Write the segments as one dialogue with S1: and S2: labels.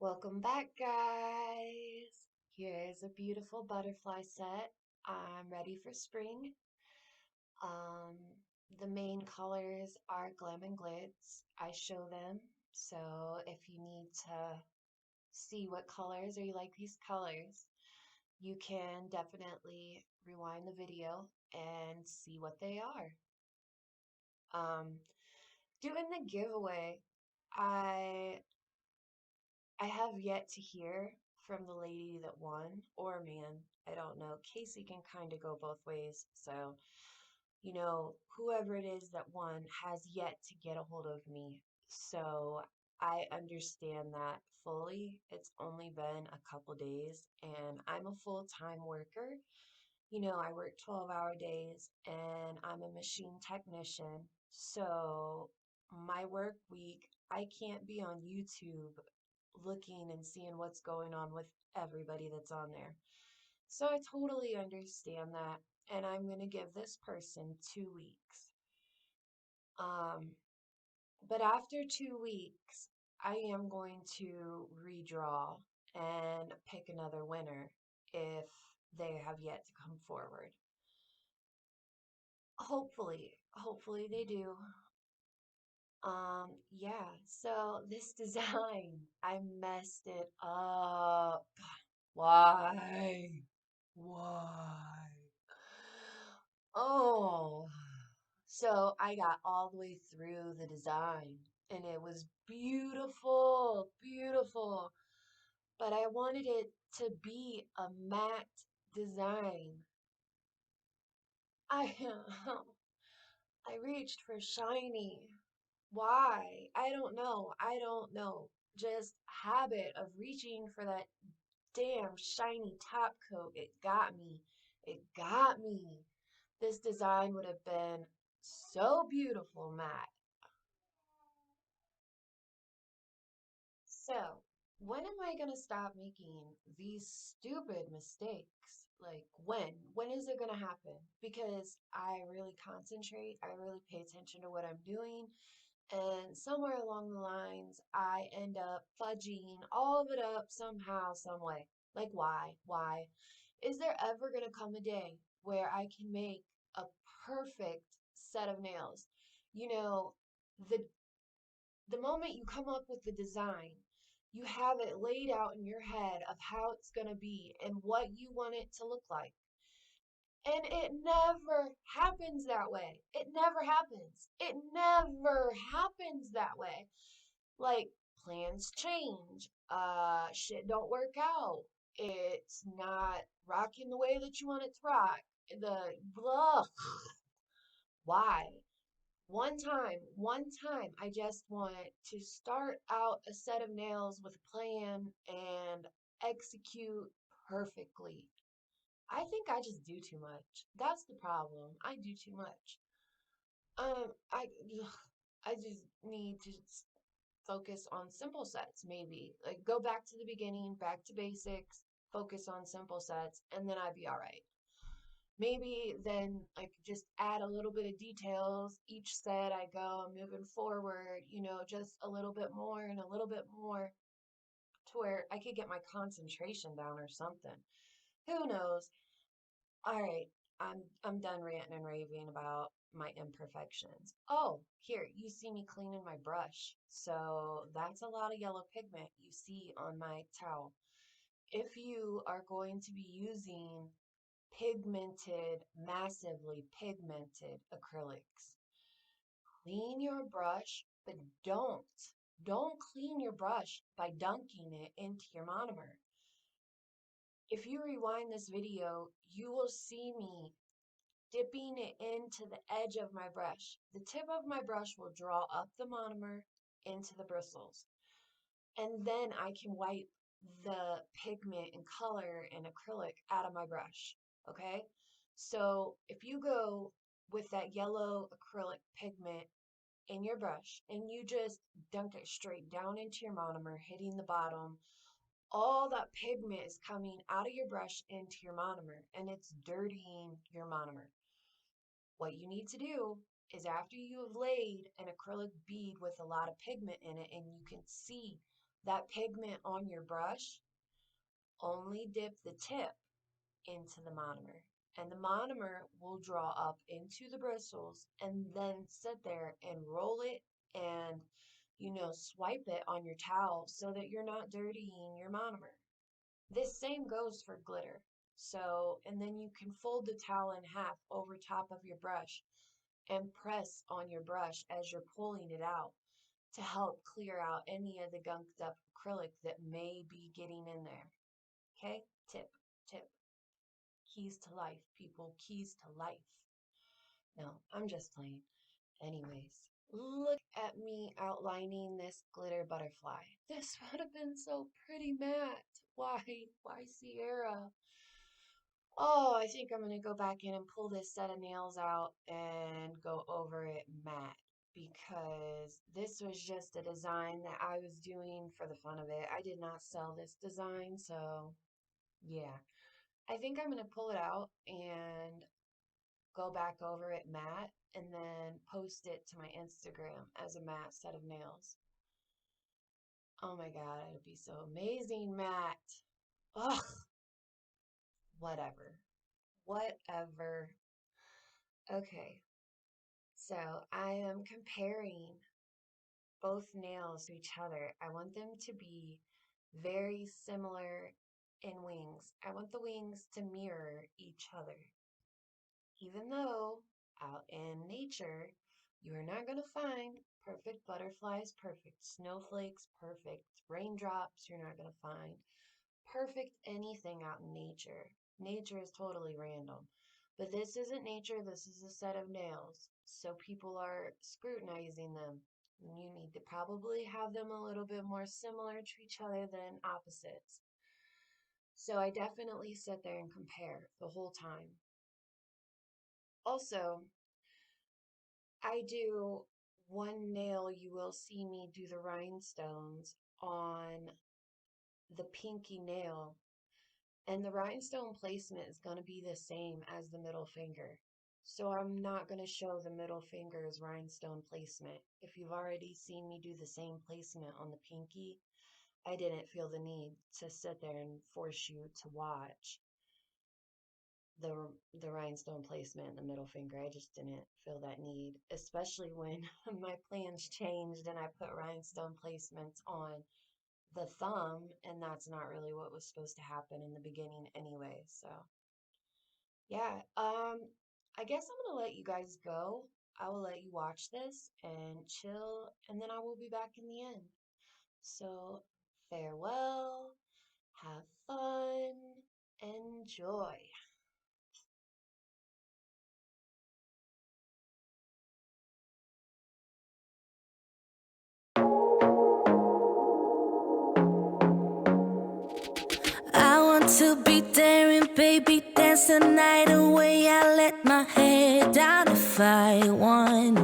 S1: Welcome back, guys. Here's a beautiful butterfly set. I'm ready for spring. Um, the main colors are Glam and Glitz. I show them. So if you need to see what colors or you like these colors, you can definitely rewind the video and see what they are. Um, Doing the giveaway, I I have yet to hear from the lady that won, or man, I don't know. Casey can kind of go both ways. So, whoever it is that won has yet to get a hold of me. So, I understand that fully. It's only been a couple days, and I'm a full-time worker. I work 12-hour days, and I'm a machine technician. So, my work week, I can't be on YouTube looking and seeing what's going on with everybody that's on there. So I totally understand that, and I'm going to give this person 2 weeks. Um, but after 2 weeks, I am going to redraw and pick another winner if they have yet to come forward. Hopefully they do. Yeah, so this design, I messed it up. Why? Why? Oh, so I got all the way through the design and it was beautiful, beautiful. But I wanted it to be a matte design. I I reached for shiny. Why? I don't know. I don't know. Just habit of reaching for that damn shiny top coat. It got me. It got me. This design would have been so beautiful, Matt. So, when am I gonna stop making these stupid mistakes? Like, when? When is it gonna happen? Because I really concentrate, I really pay attention to what I'm doing, and somewhere along the lines, I end up fudging all of it up somehow, some way. Like, why? Why? Is there ever going to come a day where I can make a perfect set of nails? You know, the the moment you come up with the design, you have it laid out in your head of how it's going to be and what you want it to look like. And it never happens that way. It never happens. It never happens that way. Like, plans change. Shit don't work out. It's not rocking the way that you want it to rock. The blah. Why? One time, I just want to start out a set of nails with a plan and execute perfectly. I think I just do too much. That's the problem. I do too much. Um, I I just need to focus on simple sets, maybe. Like go back to the beginning, back to basics, focus on simple sets, and then I'd be all right. Maybe then I could just add a little bit of details each set I go moving forward, just a little bit more and a little bit more to where I could get my concentration down or something. Who knows? All right, I'm done ranting and raving about my imperfections. Oh, here, you see me cleaning my brush. So that's a lot of yellow pigment you see on my towel. If you are going to be using pigmented, massively pigmented acrylics, clean your brush, but don't clean your brush by dunking it into your monomer. If you rewind this video, you will see me dipping it into the edge of my brush. The tip of my brush will draw up the monomer into the bristles. And then I can wipe the pigment and color and acrylic out of my brush. Okay? So if you go with that yellow acrylic pigment in your brush and you just dunk it straight down into your monomer, hitting the bottom, all that pigment is coming out of your brush into your monomer and it's dirtying your monomer. What you need to do is after you have laid an acrylic bead with a lot of pigment in it and you can see That pigment on your brush, only dip the tip into the monomer. And the monomer will draw up into the bristles and then sit there and roll it and, swipe it on your towel so that you're not dirtying your monomer. This same goes for glitter. So, and then you can fold the towel in half over top of your brush and press on your brush as you're pulling it out to help clear out any of the gunked up acrylic that may be getting in there. Okay? Tip, tip. Keys to life, people. Keys to life. No, I'm just playing. Anyways, look at me outlining this glitter butterfly. This would have been so pretty matte. Why Sierra? Oh, I think I'm going to go back in and pull this set of nails out and go over it matte, because this was just a design that I was doing for the fun of it. I did not sell this design, so yeah. I think I'm going to pull it out and go back over it matte and then post it to my Instagram as a matte set of nails. Oh my God, it'll be so amazing matte. Ugh. Whatever. Okay, so I am comparing both nails to each other. I want them to be very similar in wings. I want the wings to mirror each other. Even though out in nature, you are not going to find perfect butterflies, perfect snowflakes, perfect raindrops. You're not going to find perfect anything out in nature. Nature is totally random. But this isn't nature, this is a set of nails. So people are scrutinizing them. You need to probably have them a little bit more similar to each other than opposites. So I definitely sit there and compare the whole time. Also, I do one nail, you will see me do the rhinestones on the pinky nail. And the rhinestone placement is going to be the same as the middle finger. So I'm not going to show the middle finger's rhinestone placement. If you've already seen me do the same placement on the pinky, I didn't feel the need to sit there and force you to watch the rhinestone placement in the middle finger. I just didn't feel that need, especially when my plans changed and I put rhinestone placements on the thumb, and that's not really what was supposed to happen in the beginning anyway. So yeah, I guess I'm gonna let you guys go. I will let you watch this and chill, and then I will be back in the end. So farewell, have fun, enjoy.
S2: I want to be daring, baby, dance the night away. I let my hair down if I want.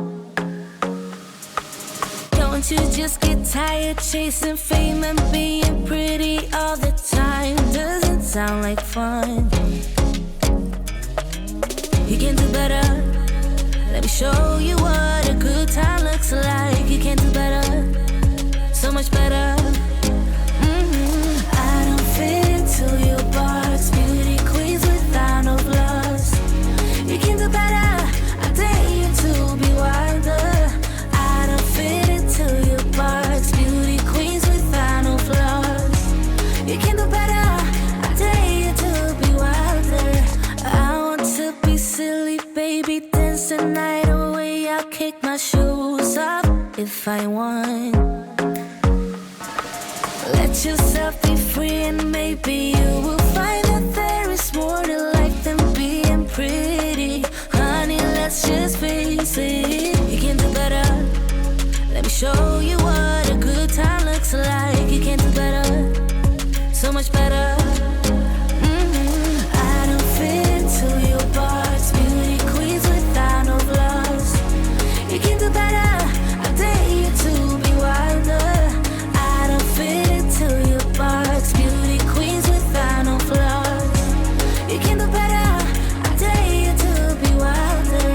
S2: Don't you just get tired chasing fame and being pretty all the time? Doesn't sound like fun. You can do better. Let me show you what a good time looks like. You can do better, so much better. I don't fit into your box, beauty queens without no flaws. You can do better, I dare you to be wilder. I don't fit into your box, beauty queens without no flaws. You can do better, I dare you to be wilder. I want to be silly, baby, dance the night away. I'll kick my shoes off if I want. Let yourself be free and maybe you will find that there is more to life than being pretty. Honey, let's just face it. You can do better. Let me show you what a good time looks like. You can do better, so much better. I don't fit into your box, beauty queens without no flaws. You can do better, I dare you to be wilder. I don't fit into your box, beauty queens without no flaws. You can do better, I dare you to be wilder.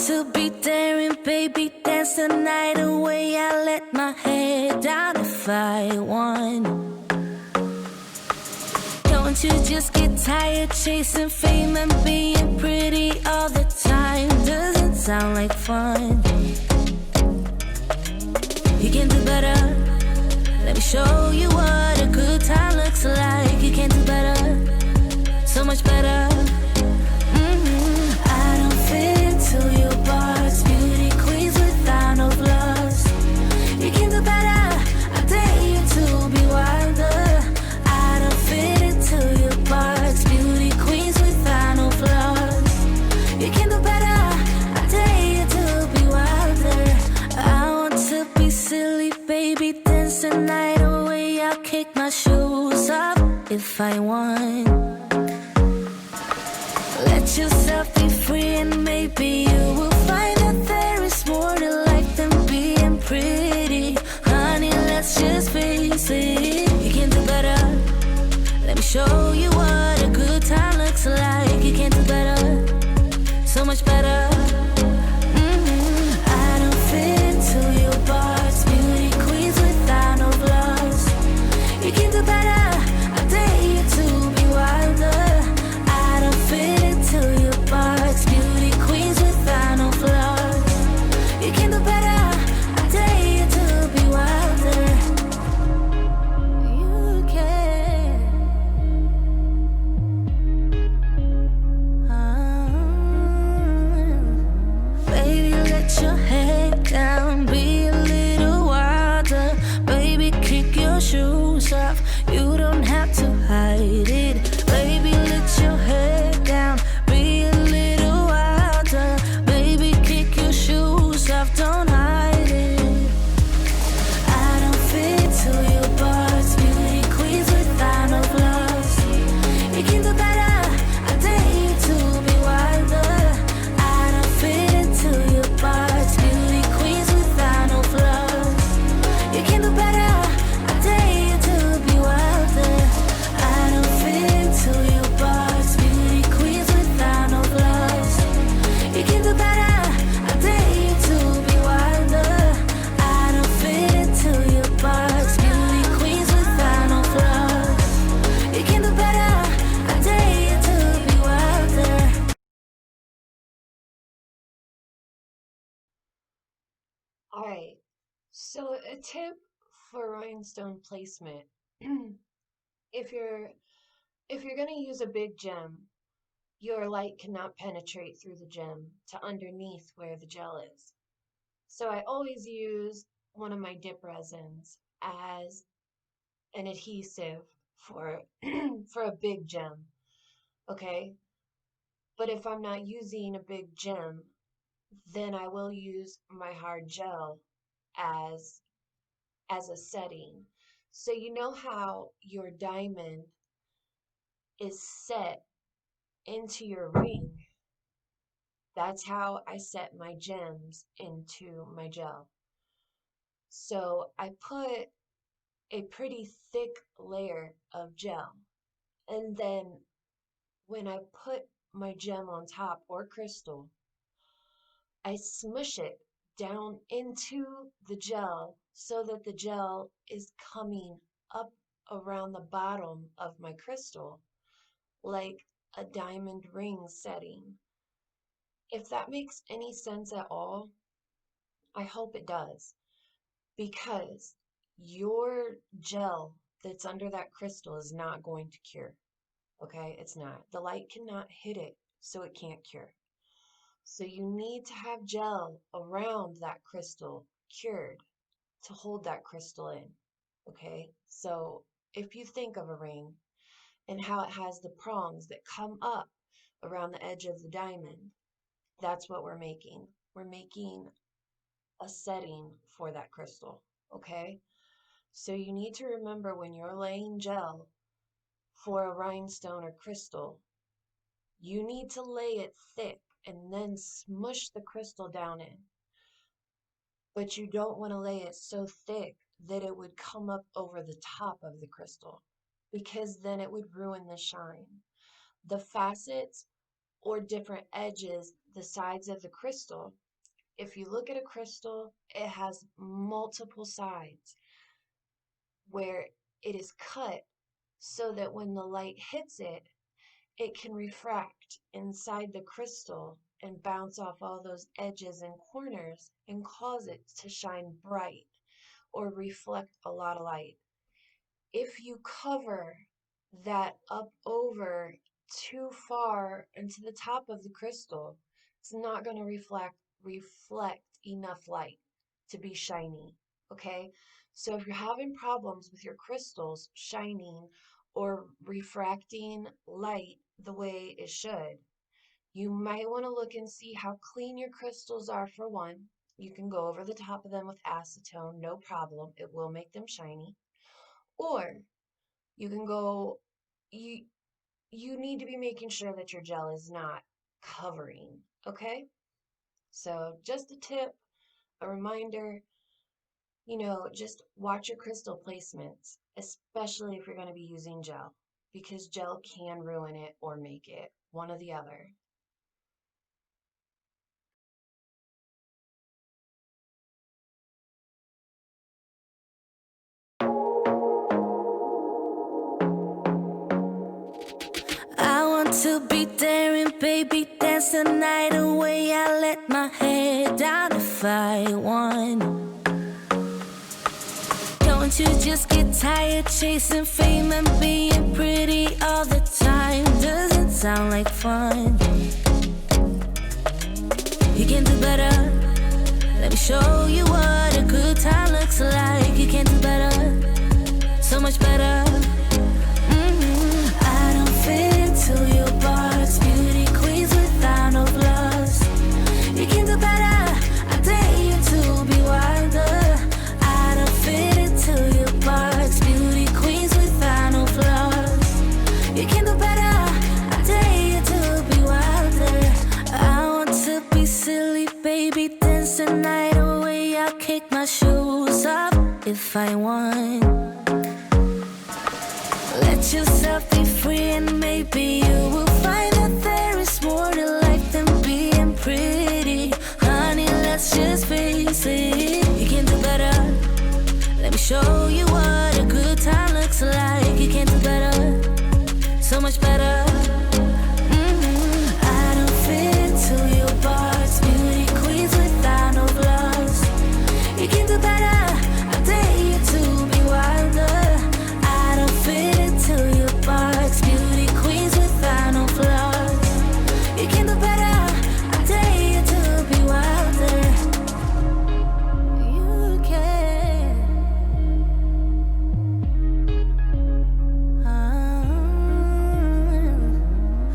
S2: to be daring, baby, dance the night away. I let my head down if I won. Don't you just get tired chasing fame and being pretty all the time? Doesn't sound like fun. You can do better. Let me show you what a good time looks like. You can do better, so much better. I don't fit into your box. Beauty queens without no flaws. You can do better. I dare you to be wilder. I don't fit into your box. Beauty queens without no flaws. You can do better. I dare you to be wilder. I want to be silly, baby, dance the night away. I'll kick my shoes off if I want. Let yourself be free and maybe you will find that there is more to life than being pretty. Honey, let's just face it. You can do better. Let me show you what a good time looks like. You can do better, so much better. I don't fit into your box. Beauty queens without no flaws. You can do better. I dare you to be wilder. I don't fit into your box. Beauty queens without no flaws. You can do better. I dare you to be wilder. You can. Baby, let your head down. Be a little wilder. Baby, kick your shoes off. You don't have to hide it. Baby, let your head down. Be a little wilder. Baby, kick your shoes off. Don't hide it. I don't fit to your box. Beauty queens without no flaws. You can do better. I dare you to be wilder. I don't fit into your box. Beauty queens without no flaws. You can do better. I dare you to be wilder. I don't fit into your box. Beauty queens without no flaws. You can do better. I dare you to be wilder. I don't fit into your box. Beauty queens without no flaws. You can do better. I dare you to be wilder.
S1: All right. So a tip for rhinestone placement. If you're if you're going to use a big gem, your light cannot penetrate through the gem to underneath where the gel is. So I always use one of my dip resins as an adhesive for for a big gem, okay? But if I'm not using a big gem, then I will use my hard gel as as a setting. So you know how your diamond is set into your ring? That's how I set my gems into my gel. So I put a pretty thick layer of gel. And then when I put my gem on top or crystal, I smush it down into the gel so that the gel is coming up around the bottom of my crystal like a diamond ring setting. If that makes any sense at all, I hope it does, because your gel that's under that crystal is not going to cure. Okay, it's not. The light cannot hit it, so it can't cure. So you need to have gel around that crystal cured to hold that crystal in. Okay, so if you think of a ring and how it has the prongs that come up around the edge of the diamond, that's what we're making. We're making a setting for that crystal. Okay, so you need to remember when you're laying gel for a rhinestone or crystal, you need to lay it thick and then smush the crystal down in. But you don't want to lay it so thick that it would come up over the top of the crystal, because then it would ruin the shine. The facets or different edges the sides of the crystal. If you look at a crystal, it has multiple sides where it is cut so that when the light hits it, it can refract inside the crystal and bounce off all those edges and corners and cause it to shine bright or reflect a lot of light. If you cover that up over too far into the top of the crystal, it's not going to reflect enough light to be shiny. Okay? So if you're having problems with your crystals shining or refracting light the way it should, you might want to look and see how clean your crystals are for one. You can go over the top of them with acetone, no problem. It will make them shiny. Or you can go, you you need to be making sure that your gel is not covering, okay? So just a tip, a reminder, just watch your crystal placements, especially if you're going to be using gel, because gel can ruin it or make it, one or the other.
S2: I want to be daring, baby, dance the night away. I let my hair down if I want. Don't you just get tired chasing fame and being pretty all the time? Doesn't sound like fun. You can do better. Let me show you what a good time looks like. You can do better, so much better. I don't fit into your box. Beauty queens without no flaws. You can do better. I dare you to be wilder. I don't fit into your box. Beauty queens without no flaws. You can do better. I dare you to be wilder. I want to be silly, baby, dance the night away. I'll kick my shoes off if I want. Let yourself be free and maybe you will find that there is more to life than being pretty. Honey, let's just face it. You can do better. Let me show you what a good time looks like. You can do better, so much better. I don't fit into your box. Beauty queens without no flaws. You can do better. I dare you to be wilder. I don't fit into your box. Beauty queens without no flaws. You can do better. I dare you to be wilder. You can.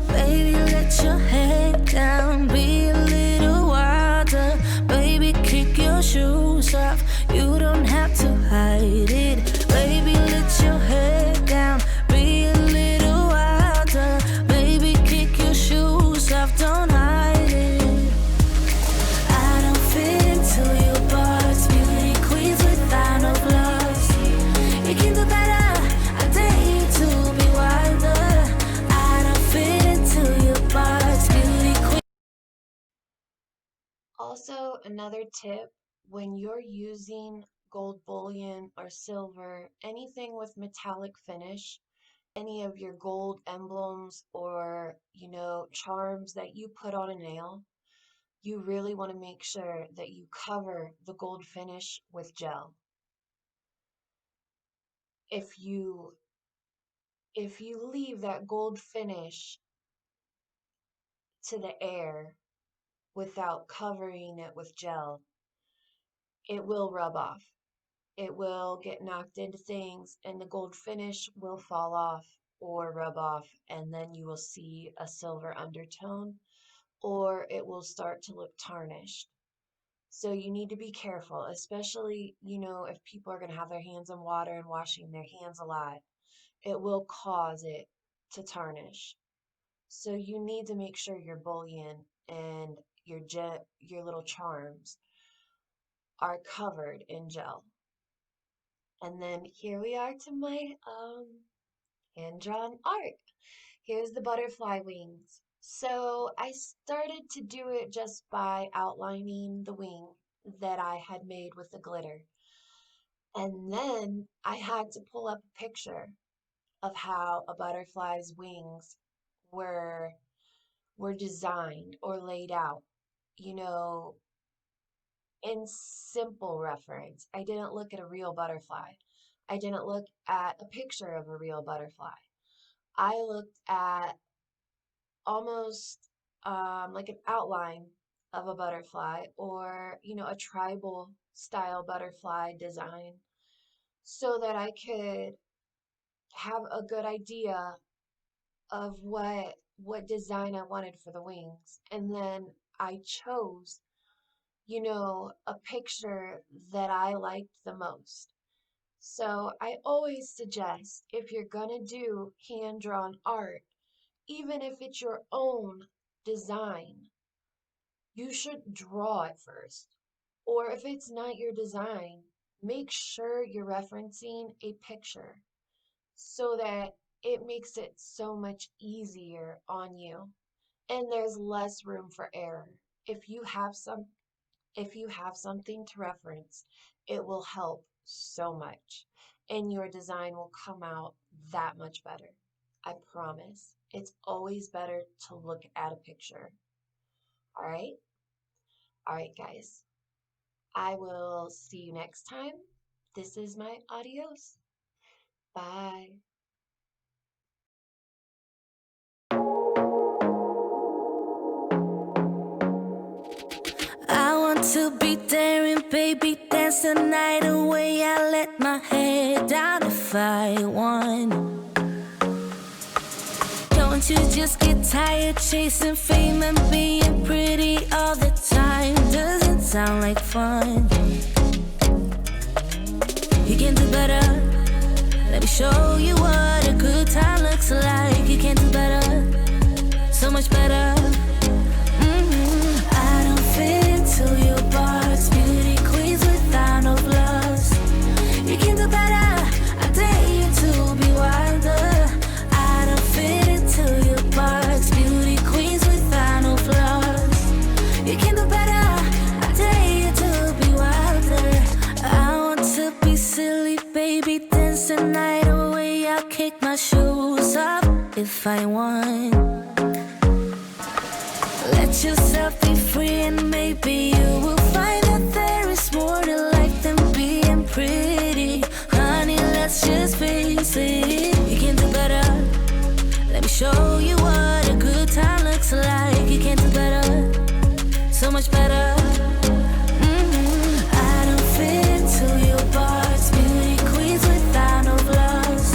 S2: Baby, let your head down. Be a little wilder. Baby, kick your shoes off. You don't have to hide it. Baby, let your head down. Be a little wilder. Baby, kick your shoes off. Don't hide it. I don't fit into your box. Beauty queens without no flaws. You can do better. I dare you to be wilder. I don't fit into your box. Beauty queen.
S1: Also, another tip, when you're using gold bullion or silver, anything with metallic finish, any of your gold emblems or, charms that you put on a nail, you really want to make sure that you cover the gold finish with gel. If you if you leave that gold finish to the air without covering it with gel, it will rub off. It will get knocked into things and the gold finish will fall off or rub off, and then you will see a silver undertone or it will start to look tarnished. So you need to be careful, especially, if people are going to have their hands in water and washing their hands a lot, it will cause it to tarnish. So you need to make sure your bullion and your little charms are covered in gel. And then here we are to my hand-drawn art. Here's the butterfly wings. So I started to do it just by outlining the wing that I had made with the glitter. And then I had to pull up a picture of how a butterfly's wings were were designed or laid out. You know, in simple reference, I didn't look at a real butterfly. I didn't look at a picture of a real butterfly. I looked at almost like an outline of a butterfly or, a tribal style butterfly design so that I could have a good idea of what design I wanted for the wings. And then I chose, a picture that I liked the most. So I always suggest if you're gonna do hand-drawn art, even if it's your own design, you should draw it first. Or if it's not your design, make sure you're referencing a picture so that it makes it so much easier on you and there's less room for error. If you have some if you have something to reference, it will help so much and your design will come out that much better. I promise. It's always better to look at a picture. All right? All right, guys. I will see you next time. This is my adios. Bye.
S2: I want to be there and baby dance the night away. I let my head down if I want. Don't you just get tired chasing fame and being pretty all the time? Doesn't sound like fun. You can do better. Let me show you what a good time looks like. You can do better, so much better. I don't fit into your box. Beauty queens without no flaws. You can do better. I dare you to be wilder. I don't fit into your box. Beauty queens without no flaws. You can do better. I dare you to be wilder. I want to be silly, baby, dance the night away. I'll kick my shoes off if I want. Let yourself be free and maybe you will find that there is more to life than being pretty. Honey, let's just face it. You can do better. Let me show you what a good time looks like. You can do better, so much better. I don't fit into your box. Beauty queens without no flaws.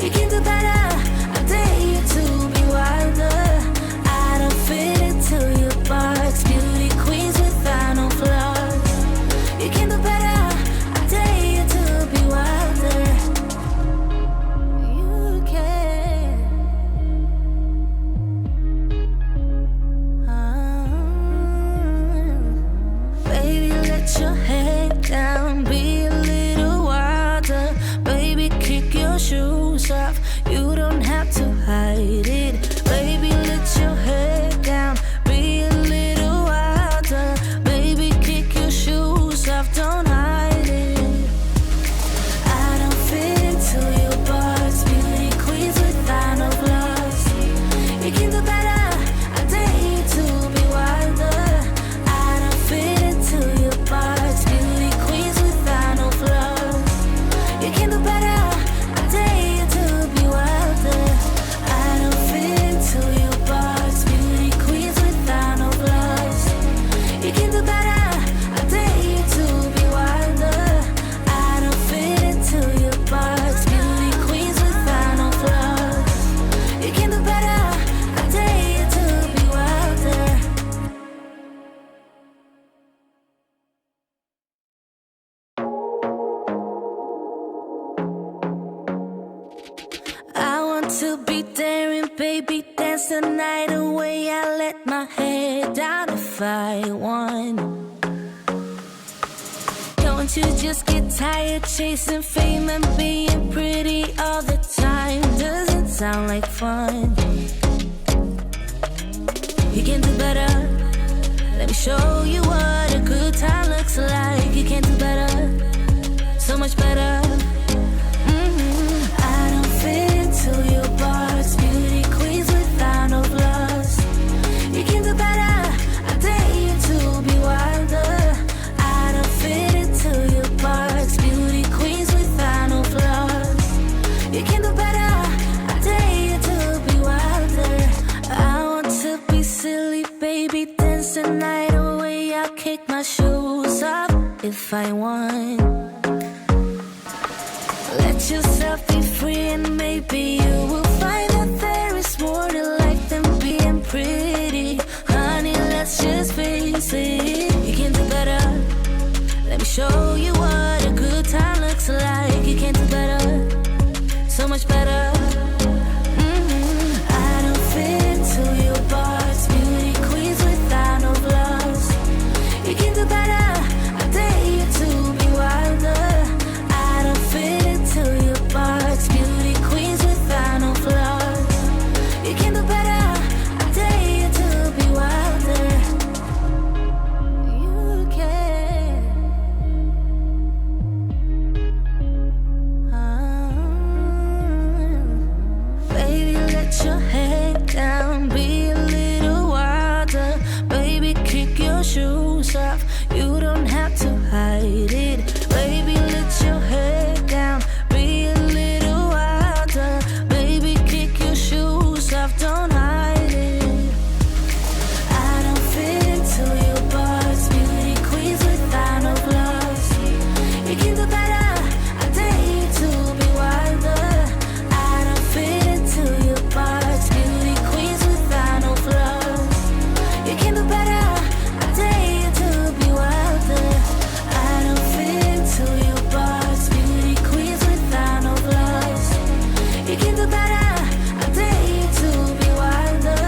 S2: You can do better. I dare you to be wilder. I don't fit into your box. Beauty queens without no flaws. You can do better. I dare you to be wilder. You can. Baby, let your head down. Be a little wilder. Baby, kick your shoes off. You don't have to hide it. Baby, let your head down. Be a little wilder. Baby, kick your shoes off. Don't hide it. I don't fit into your box. Beauty queens without no flaws. You can do better. I dare you to be wilder. I don't fit into your box. Beauty queens without no flaws. You can do better. I dare you to be wilder. I don't fit into your box. Beauty queens without no flaws. You can do better. I dare you to be wilder. I don't fit into your box. Beauty queens without no flaws. You can do better. I dare you to be wilder. I want to be there and baby dance the night away. I let my head down if I want. Don't you just get tired chasing fame and being pretty all the time? Doesn't sound like fun. can do better. Let me show you what a good time looks like. You can do better, so much better. I don't fit into your box. Beauty queens without no flaws. You can do better. I dare you to be wilder. I don't fit into your box. Beauty queens without no flaws. You can do better. I dare you to be wilder. I want to be silly, baby, dance the night away. I'll kick my shoes off if I want. Let yourself be free and maybe you will find that there is more to life than being pretty. Honey, let's just face it. You can do better. Let me show you what a good time looks like. You can do better, so much better. I don't fit into your box. Beauty queens without no flaws. You can do better. I dare you to be wilder. I don't fit into your box. Beauty queens without no flaws. You can do better. I dare you to be wilder. You can. Baby, let your head down. Be a little wilder. Baby, kick your shoes off. You don't have to hide it. Baby, let your head down. Be a little wilder. Baby, kick your shoes off. Don't hide it. I don't fit into your box. Beauty queens without no flaws. You can do better. I dare you to be wilder. I don't fit into your box. Beauty queens without no flaws. You can do better. I dare you to be wilder. I don't fit into your box. Beauty queens without no flaws. You can do better. I dare you to be wilder.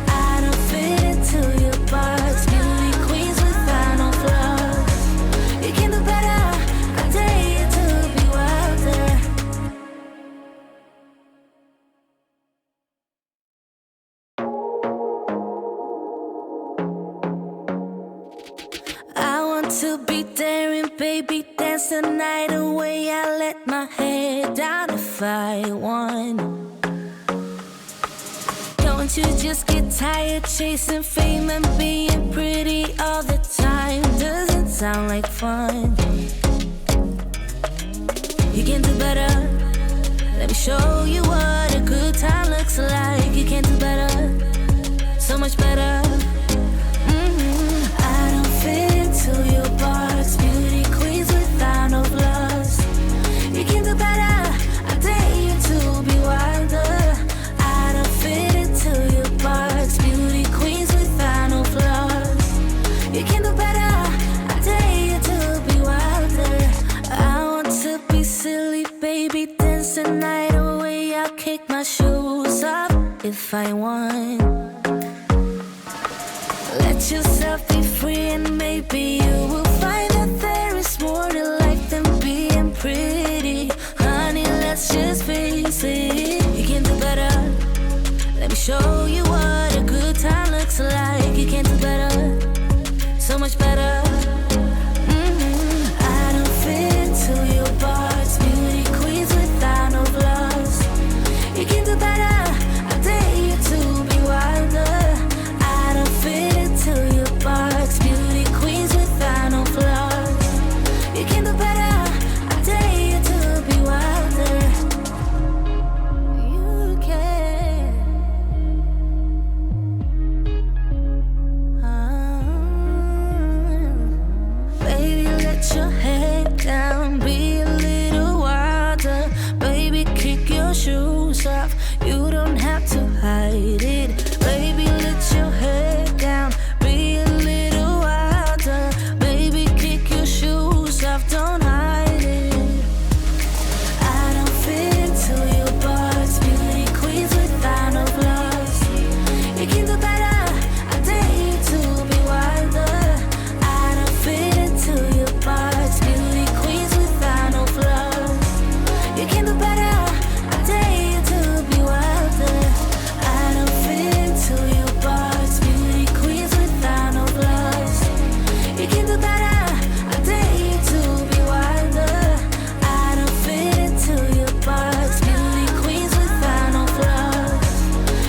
S2: I don't fit into your box. Beauty queens without no flaws. You can do better. I dare you to be wilder. I want to be daring, baby, dance the night away. I let my head down if I want. Don't you just get tired chasing fame and being pretty all the time? Doesn't sound like fun. You can do better. Let me show you what a good time looks like. You can do better, so much better. I don't fit into your box. Beauty queens without no flaws. You can do better. I dare you to be wilder. I don't fit into your box. Beauty queens without no flaws. You can do better. I dare you to be wilder. I want to be silly, baby, dance the night away. I'll kick my shoes off if I want. Let yourself be free and